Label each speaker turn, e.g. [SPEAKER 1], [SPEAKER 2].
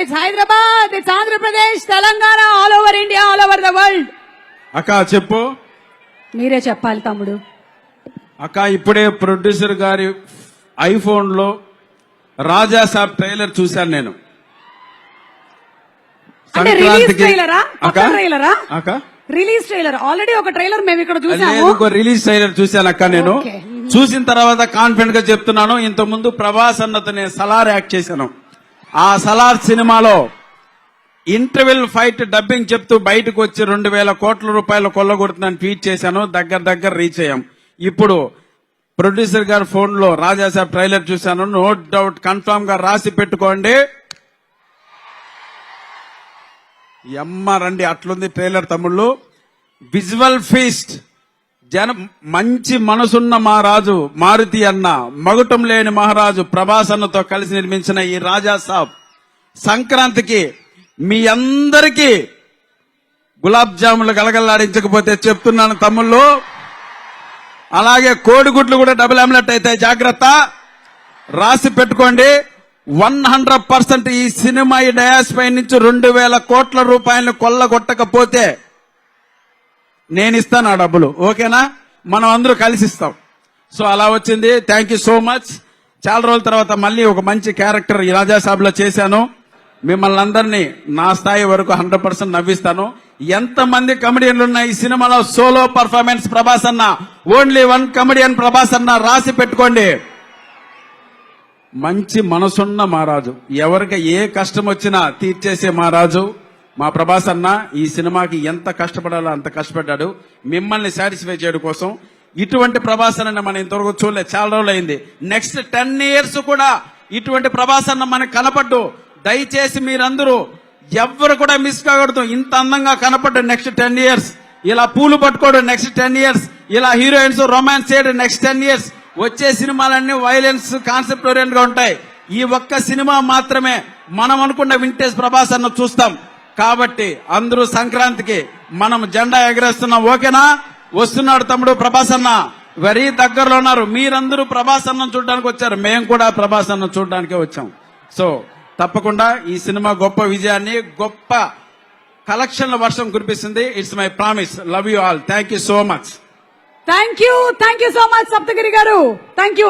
[SPEAKER 1] It's Hyderabad, it's Andhra Pradesh, Telangana, all over India, all over the world.
[SPEAKER 2] అక్క చెప్పు.
[SPEAKER 1] మీరే చెప్పాలి తమ్ముడు.
[SPEAKER 2] అక్క ఇప్పుడే ప్రొడ్యూసర్ గారి ఐఫోన్ లో రాజా సాబ్ ట్రైలర్ చూశాను నేను.
[SPEAKER 1] అంటే రిలీజ్ ట్రైలరా?
[SPEAKER 2] అక్క
[SPEAKER 1] ట్రైలరా?
[SPEAKER 2] అక్క
[SPEAKER 1] రిలీజ్ ట్రైలర్. ఆల్రెడీ ఒక ట్రైలర్ మేము ఇక్కడ చూసాము.
[SPEAKER 2] రిలీజ్ ట్రైలర్ చూశాను అక్క నేను. చూసిన తర్వాత కాన్ఫిడెంట్ గా చెప్తున్నాను, ఇంత ముందు ప్రభాస్ అన్నతో నేను సలార్ యాక్ట్ చేశాను. ఆ సలార్ సినిమాలో ఇంటర్వెల్ ఫైట్ డబ్బింగ్ చెప్తూ బయటకు వచ్చి 2,000 కోట్ల రూపాయలు కొల్లగొడుతుందని ట్వీట్ చేశాను. దగ్గర రీచ్ అయ్యాం. ఇప్పుడు ప్రొడ్యూసర్ గారి ఫోన్ లో రాజాసాబ్ ట్రైలర్ చూశాను. నో డౌట్ కన్ఫర్మ్ గా రాసి పెట్టుకోండి. రండి, అట్లుంది ట్రైలర్ తమ్ముళ్ళు. Visual feast. మంచి మనసున్న మహారాజు మారుతి అన్న, మగుటం లేని మహారాజు ప్రభాస్ అన్నతో కలిసి నిర్మించిన ఈ రాజాసాబ్ సంక్రాంతికి మీ అందరికీ గులాబ్ జాములు గలగల్లాడించకపోతే చెప్తున్నాను తమ్ముళ్ళు. అలాగే కోడిగుడ్లు కూడా డబుల్ ఆమ్లెట్ అయితే జాగ్రత్త, రాసి పెట్టుకోండి. 100% ఈ సినిమా ఈ డయాస్ పై నుంచి 2,000 కోట్ల రూపాయలు కొల్లగొట్టకపోతే నేను ఇస్తాను ఆ డబ్బులు. ఓకేనా? మనం అందరూ కలిసి ఇస్తాం. సో అలా వచ్చింది. Thank you so much. చాలా రోజుల తర్వాత మళ్ళీ ఒక మంచి క్యారెక్టర్ ఈ రాజాసాబ్ లో చేశాను. మిమ్మల్ని అందరినీ నా స్థాయి వరకు 100% నవ్విస్తాను. ఎంతమంది కమెడియన్లు ఉన్న ఈ సినిమాలో సోలో పర్ఫార్మెన్స్ ప్రభాస్ అన్న, ఓన్లీ 1 కమెడియన్ ప్రభాస్ అన్న, రాసి పెట్టుకోండి. మంచి మనసున్న మహారాజు, ఎవరికి ఏ కష్టం వచ్చినా తీర్చేసే మహారాజు మా ప్రభాస్ అన్న. ఈ సినిమాకి ఎంత కష్టపడాలో అంత కష్టపడ్డాడు మిమ్మల్ని సాటిస్ఫై చేయడం కోసం. ఇటువంటి ప్రభాస్ అన్న మనం ఇంతవరకు చూడలేదు, చాలా రోజులు అయింది. నెక్స్ట్ 10 years కూడా ఇటువంటి ప్రభాస్ అన్న మనకు కనపడ్డు. దయచేసి మీరందరూ ఎవ్వరు కూడా మిస్ కాకూడదు. ఇంత అందంగా కనపడ్డు నెక్స్ట్ 10 years. ఇలా పూలు పట్టుకోవడం నెక్స్ట్ 10 years. ఇలా హీరోయిన్స్ రొమాన్స్ చేయడం నెక్స్ట్ 10 years. వచ్చే సినిమాలన్నీ వైలెన్స్ కాన్సెప్ట్ ఓరియంట్ గా ఉంటాయి. ఈ ఒక్క సినిమా మాత్రమే మనం అనుకున్న వింటేజ్ ప్రభాస్ అన్న చూస్తాం. కాబట్టి అందరూ సంక్రాంతికి మనం జెండా ఎగరేస్తున్నాం. ఓకేనా? వస్తున్నాడు తమ్ముడు ప్రభాస్ అన్న, వెరీ దగ్గరలో ఉన్నారు. మీరందరూ ప్రభాస్ అన్న చూడడానికి వచ్చారు, మేము కూడా ప్రభాస్ అన్న చూడడానికే వచ్చాం. సో తప్పకుండా ఈ సినిమా గొప్ప విజయాన్ని, గొప్ప కలెక్షన్ల వర్షం కురిపిస్తుంది. It's my promise. Love you all. Thank you so much.
[SPEAKER 1] Thank you so much Saptagiri garu. Thank you.